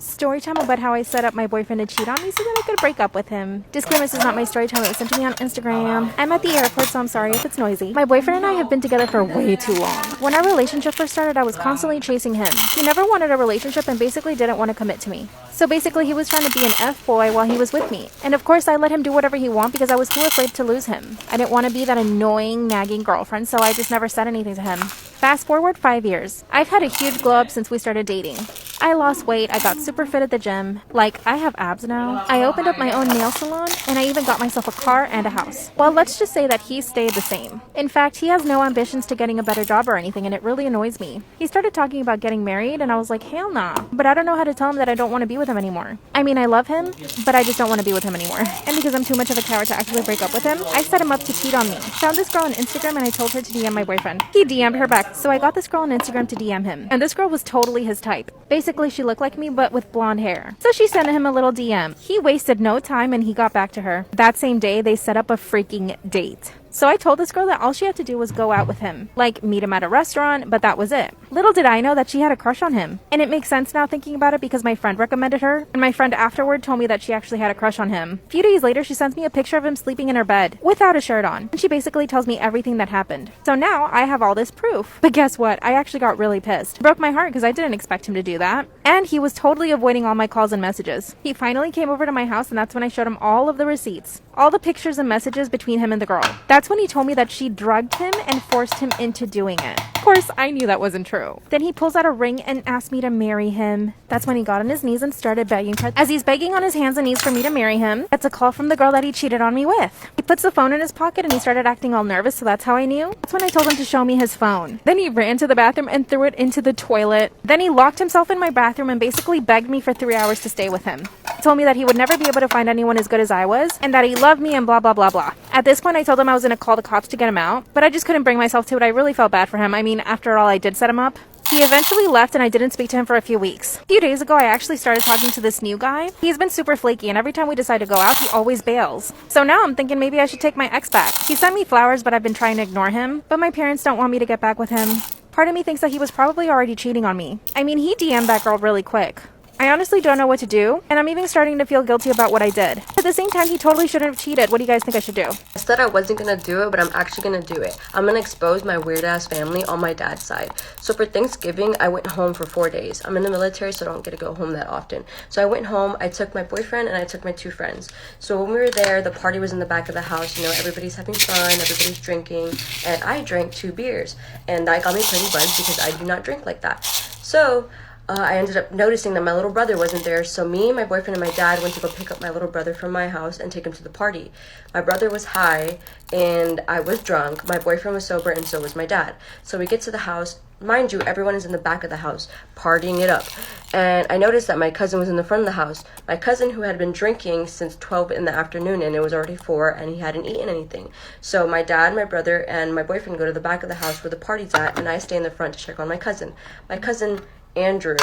Story time about how I set up my boyfriend to cheat on me so that I could break up with him. Disclaimer, this is not my story time. It was sent to me on Instagram. I'm at the airport, so I'm sorry if it's noisy. My boyfriend and I have been together for way too long. When our relationship first started, I was constantly chasing him. He never wanted a relationship and basically didn't want to commit to me. So basically, he was trying to be an F-boy while he was with me. And of course, I let him do whatever he wanted because I was too afraid to lose him. I didn't want to be that annoying, nagging girlfriend, so I just never said anything to him. Fast forward 5 years. I've had a huge glow up since we started dating. I lost weight, I got super fit at the gym. Like, I have abs now. I opened up my own nail salon, and I even got myself a car and a house. Well, let's just say that he stayed the same. In fact, he has no ambitions to getting a better job or anything, and it really annoys me. He started talking about getting married, and I was like, hell nah. But I don't know how to tell him that I don't want to be with him anymore. I mean, I love him, but I just don't want to be with him anymore. And because I'm too much of a coward to actually break up with him, I set him up to cheat on me. Found this girl on Instagram, and I told her to DM my boyfriend. He DM'd her back, so I got this girl on Instagram to DM him. And this girl was totally his type. Basically, she looked like me, but with blonde hair. So she sent him a little DM. He wasted no time and he got back to her. That same day, they set up a freaking date. So I told this girl that all she had to do was go out with him. Like, meet him at a restaurant, but that was it. Little did I know that she had a crush on him. And it makes sense now thinking about it because my friend recommended her, and my friend afterward told me that she actually had a crush on him. A few days later, she sends me a picture of him sleeping in her bed, without a shirt on. And she basically tells me everything that happened. So now, I have all this proof. But guess what? I actually got really pissed. It broke my heart because I didn't expect him to do that. And he was totally avoiding all my calls and messages. He finally came over to my house, and that's when I showed him all of the receipts. All the pictures and messages between him and the girl. That's when he told me that she drugged him and forced him into doing it. Of course, I knew that wasn't true. Then he pulls out a ring and asked me to marry him. That's when he got on his knees and started begging her. As he's begging on his hands and knees for me to marry him, that's a call from the girl that he cheated on me with. He puts the phone in his pocket and he started acting all nervous, so that's how I knew. That's when I told him to show me his phone. Then he ran to the bathroom and threw it into the toilet. Then he locked himself in my bathroom and basically begged me for 3 hours to stay with him. He told me that he would never be able to find anyone as good as I was, and that he loved me and blah blah blah blah. At this point, I told him I was going to call the cops to get him out, but I just couldn't bring myself to it. I really felt bad for him. I mean, after all, I did set him up. He eventually left and I didn't speak to him for a few weeks. A few days ago, I actually started talking to this new guy. He's been super flaky, and every time we decide to go out, he always bails. So now I'm thinking maybe I should take my ex back. He sent me flowers, but I've been trying to ignore him. But my parents don't want me to get back with him. Part of me thinks that he was probably already cheating on me. I mean, he DM'd that girl really quick. I honestly don't know what to do, and I'm even starting to feel guilty about what I did. At the same time, he totally shouldn't have cheated. What do you guys think I should do? I said I wasn't gonna do it, but I'm actually gonna do it. I'm gonna expose my weird ass family on my dad's side. So for Thanksgiving, I went home for 4 days. I'm in the military, so I don't get to go home that often. So I went home, I took my boyfriend, and I took my 2 friends. So when we were there, the party was in the back of the house. You know, everybody's having fun, everybody's drinking, and I drank 2 beers. And that got me pretty buzzed because I do not drink like that. So I ended up noticing that my little brother wasn't there, so me, my boyfriend, and my dad went to go pick up my little brother from my house and take him to the party. My brother was high, and I was drunk. My boyfriend was sober, and so was my dad. So we get to the house. Mind you, everyone is in the back of the house, partying it up. And I noticed that my cousin was in the front of the house. My cousin who had been drinking since 12 in the afternoon, and it was already 4, and he hadn't eaten anything. So my dad, my brother, and my boyfriend go to the back of the house where the party's at, and I stay in the front to check on my cousin. My cousin Andrew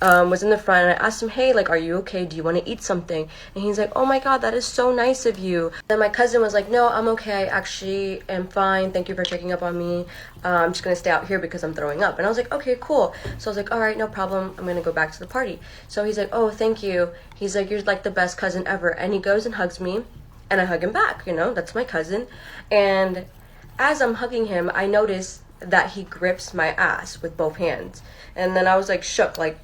was in the front, and I asked him, hey, like, are you okay? Do you want to eat something? And he's like, oh my god, that is so nice of you. Then my cousin was like, no, I'm okay, I actually am fine, thank you for checking up on me. I'm just gonna stay out here because I'm throwing up. And I was like, okay, cool. So I was like, all right, no problem, I'm gonna go back to the party. So he's like, oh, thank you. He's like, you're like the best cousin ever. And he goes and hugs me, and I hug him back, you know, that's my cousin. And as I'm hugging him, I notice that he grips my ass with both hands. And then I was like shook, like,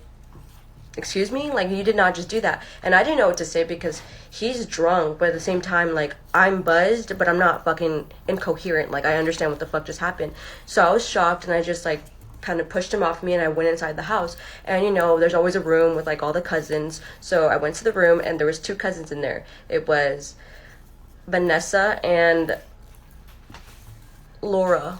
excuse me? Like, you did not just do that. And I didn't know what to say because he's drunk, but at the same time, like, I'm buzzed, but I'm not fucking incoherent. Like, I understand what the fuck just happened. So I was shocked, and I just, like, kind of pushed him off me, and I went inside the house. And, you know, there's always a room with, like, all the cousins. So I went to the room, and there was 2 cousins in there. It was Vanessa and Laura.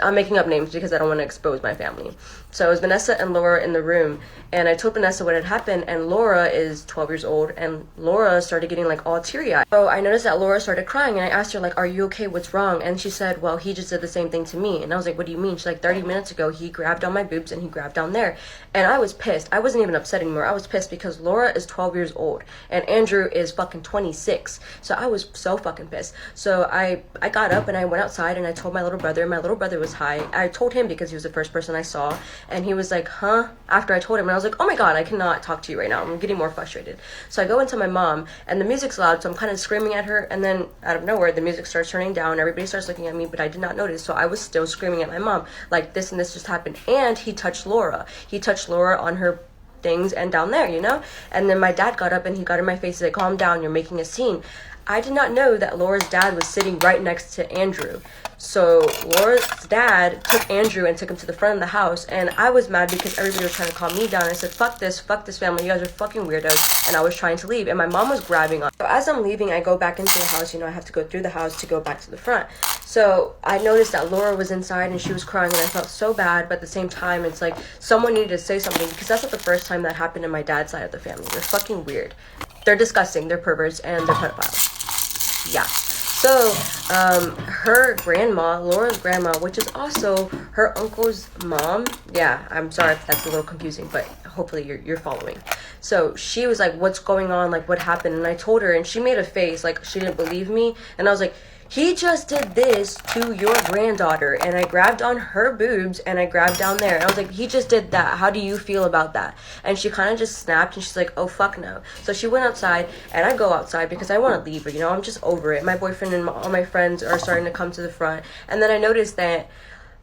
I'm making up names because I don't want to expose my family. So it was Vanessa and Laura in the room, and I told Vanessa what had happened, and Laura is 12 years old, and Laura started getting like all teary-eyed. So I noticed that Laura started crying, and I asked her like, are you okay? What's wrong? And she said, well, he just did the same thing to me. And I was like, what do you mean? She's like, 30 minutes ago, he grabbed on my boobs and he grabbed down there. And I was pissed. I wasn't even upset anymore. I was pissed because Laura is 12 years old, and Andrew is fucking 26. So I was so fucking pissed. So I got up and I went outside, and I told my little brother was high. I told him because he was the first person I saw, And he was like, huh? After I told him, and I was like, oh my god, I cannot talk to you right now. I'm getting more frustrated. So I go into my mom, and the music's loud, so I'm kind of screaming at her, and then out of nowhere, the music starts turning down. Everybody starts looking at me, but I did not notice. So I was still screaming at my mom, like, this and this just happened. And he touched Laura. He touched Laura on her things and down there, you know? And then my dad got up and he got in my face, he's like, calm down, you're making a scene. I did not know that Laura's dad was sitting right next to Andrew. So Laura's dad took Andrew and took him to the front of the house, and I was mad because everybody was trying to calm me down. I said, fuck this family, you guys are fucking weirdos, and I was trying to leave, and my mom was grabbing on. So as I'm leaving, I go back into the house, you know, I have to go through the house to go back to the front. So I noticed that Laura was inside and she was crying, and I felt so bad, but at the same time, it's like someone needed to say something, because that's not the first time that happened in my dad's side of the family. They're fucking weird. They're disgusting, they're perverts, and they're pedophiles. Yeah. So, her grandma, Laura's grandma, which is also her uncle's mom. Yeah, I'm sorry if that's a little confusing, but hopefully you're following. So she was like, what's going on? Like, what happened? And I told her, and she made a face like she didn't believe me. And I was like, he just did this to your granddaughter. And I grabbed on her boobs and I grabbed down there. And I was like, he just did that. How do you feel about that? And she kind of just snapped and she's like, oh, fuck no. So she went outside, and I go outside because I want to leave her. You know, I'm just over it. My boyfriend and all my friends are starting to come to the front. And then I noticed that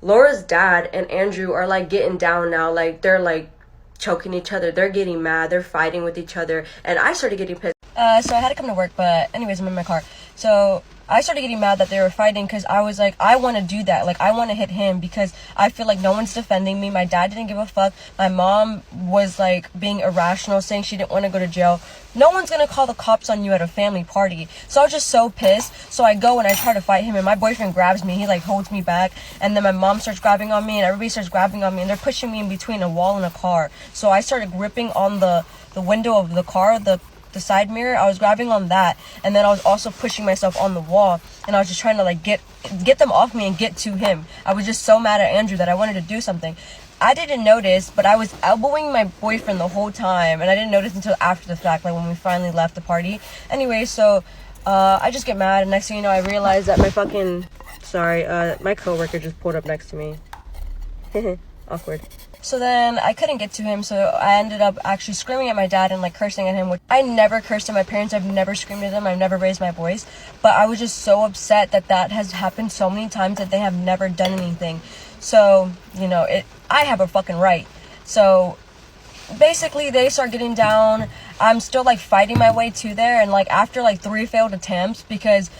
Laura's dad and Andrew are like getting down now. Like, they're like choking each other. They're getting mad. They're fighting with each other. And I started getting pissed. So I had to come to work, but anyways, I'm in my car. So I started getting mad that they were fighting because I was like, I want to do that. Like, I want to hit him because I feel like no one's defending me. My dad didn't give a fuck. My mom was like being irrational, saying she didn't want to go to jail. No one's going to call the cops on you at a family party. So I was just so pissed. So I go and I try to fight him, and my boyfriend grabs me. He like holds me back, and then my mom starts grabbing on me, and everybody starts grabbing on me, and they're pushing me in between a wall and a car. So I started gripping on the window of the car, the side mirror. I was grabbing on that, and then I was also pushing myself on the wall, and I was just trying to like get them off me and get to him. I was just so mad at Andrew that I wanted to do something. I didn't notice, but I was elbowing my boyfriend the whole time, and I didn't notice until after the fact, like when we finally left the party. Anyway, so I just get mad, and next thing you know, I realized that my coworker just pulled up next to me. Awkward. So then I couldn't get to him, so I ended up actually screaming at my dad and like cursing at him, which I never cursed at my parents. I've never screamed at them. I've never raised my voice. But I was just so upset that has happened so many times that they have never done anything. So, you know, I have a fucking right. So basically they start getting down. I'm still like fighting my way to there, and like after like 3 failed attempts, because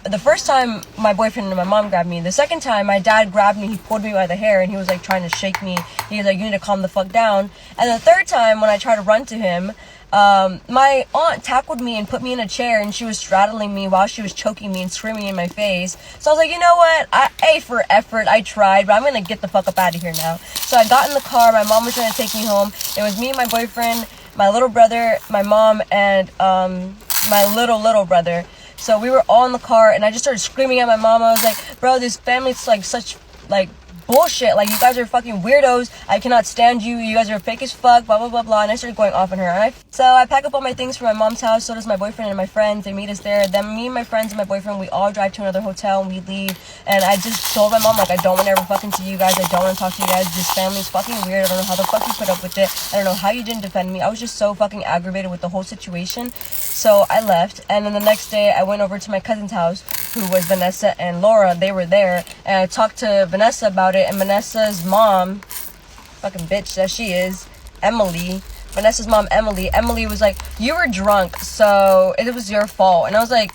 the first time my boyfriend and my mom grabbed me, the second time my dad grabbed me, he pulled me by the hair and he was like trying to shake me. He was like, you need to calm the fuck down. And the third time when I tried to run to him, my aunt tackled me and put me in a chair, and she was straddling me while she was choking me and screaming in my face. So I was like, you know what, A for effort, I tried, but I'm gonna get the fuck up out of here now. So I got in the car. My mom was trying to take me home. It was me and my boyfriend, my little brother, my mom, and my little brother. So we were all in the car, and I just started screaming at my mom. I was like, bro, this family's like such like bullshit. Like, you guys are fucking weirdos. I cannot stand you. You guys are fake as fuck, blah, blah, blah, blah. And I started going off on her. So I pack up all my things for my mom's house. So does my boyfriend and my friends. They meet us there. Then me and my friends and my boyfriend, we all drive to another hotel and we leave. And I just told my mom, like, I don't want to ever fucking see you guys. I don't want to talk to you guys. This family's fucking weird. I don't know how the fuck you put up with it. I don't know how you didn't defend me. I was just so fucking aggravated with the whole situation. So I left. And then the next day I went over to my cousin's house, who was Vanessa and Laura. They were there. And I talked to Vanessa about it. And Vanessa's mom, fucking bitch that she is, Vanessa's mom, Emily was like, you were drunk, so it was your fault. And I was like,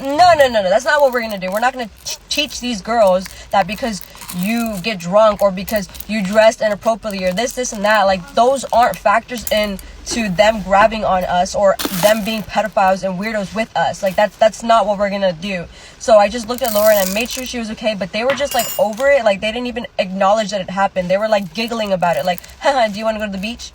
no, that's not what we're gonna do. We're not gonna teach these girls that because you get drunk or because you dressed inappropriately or this and that. Like, those aren't factors into them grabbing on us or them being pedophiles and weirdos with us. Like, that's not what we're gonna do. So I just looked at Laura and I made sure she was okay, but they were just like over it. Like, they didn't even acknowledge that it happened. They were like giggling about it, like, haha, do you want to go to the beach?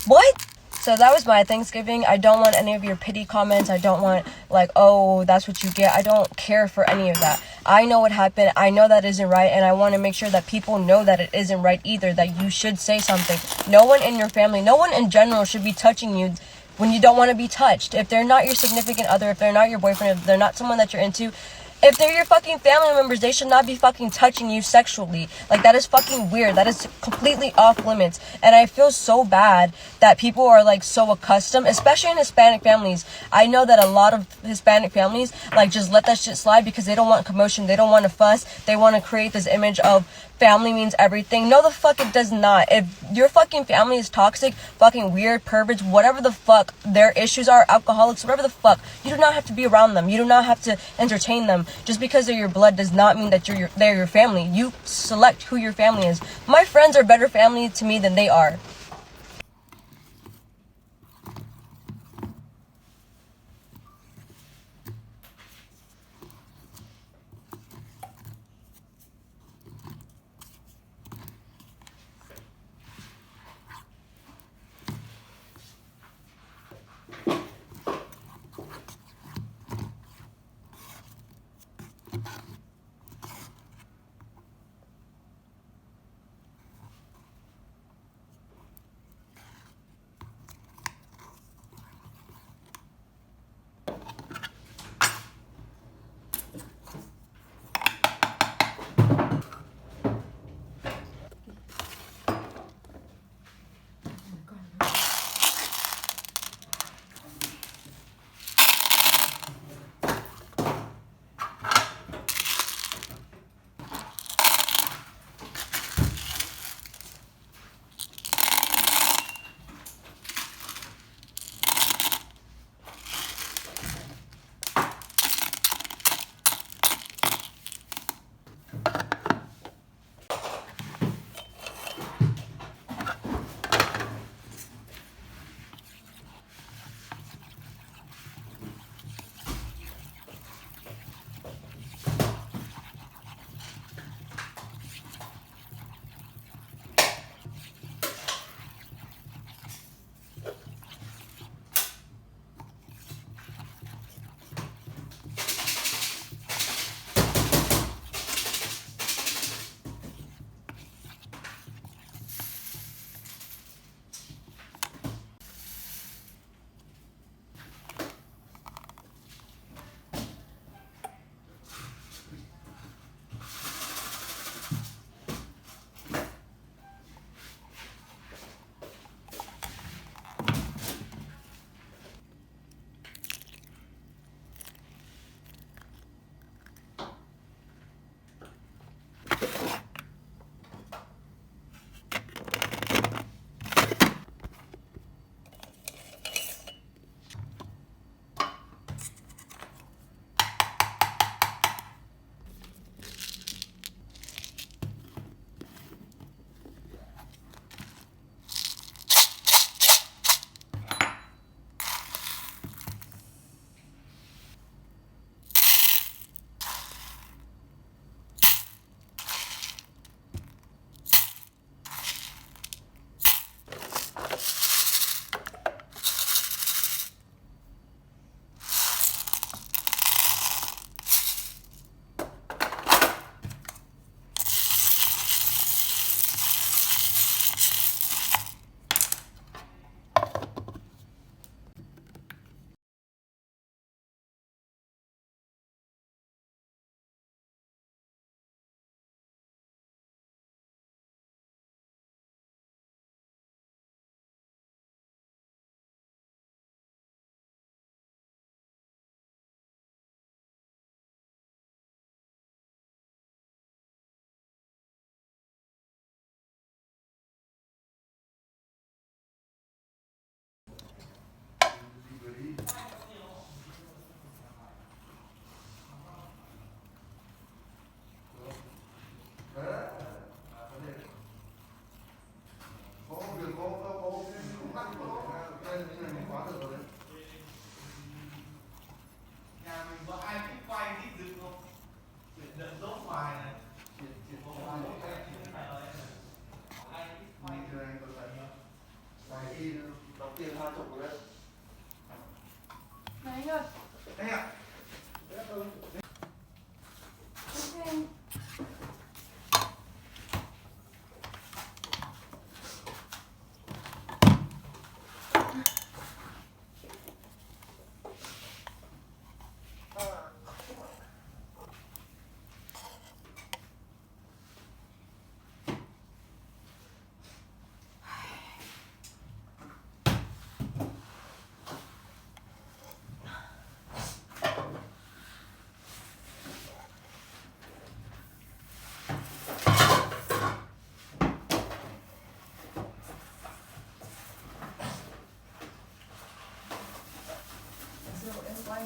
What? So that was my Thanksgiving. I don't want any of your pity comments. I don't want, like, oh, that's what you get. I don't care for any of that. I know what happened. I know that isn't right, and I want to make sure that people know that it isn't right either, that you should say something. No one in your family, no one in general should be touching you when you don't want to be touched. If they're not your significant other, if they're not your boyfriend, if they're not someone that you're into, If they're your fucking family members, they should not be fucking touching you sexually. Like, that is fucking weird. That is completely off limits. And I feel so bad that people are, like, so accustomed, especially in Hispanic families. I know that a lot of Hispanic families, like, just let that shit slide because they don't want commotion. They don't want to fuss. They want to create this image of family means everything. No, the fuck it does not. If your fucking family is toxic, fucking weird, perverts, whatever the fuck their issues are, alcoholics, whatever the fuck, you do not have to be around them. You do not have to entertain them. Just because they're your blood does not mean that they're your family. You select who your family is. My friends are better family to me than they are.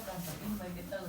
cần phải in mấy cái tờ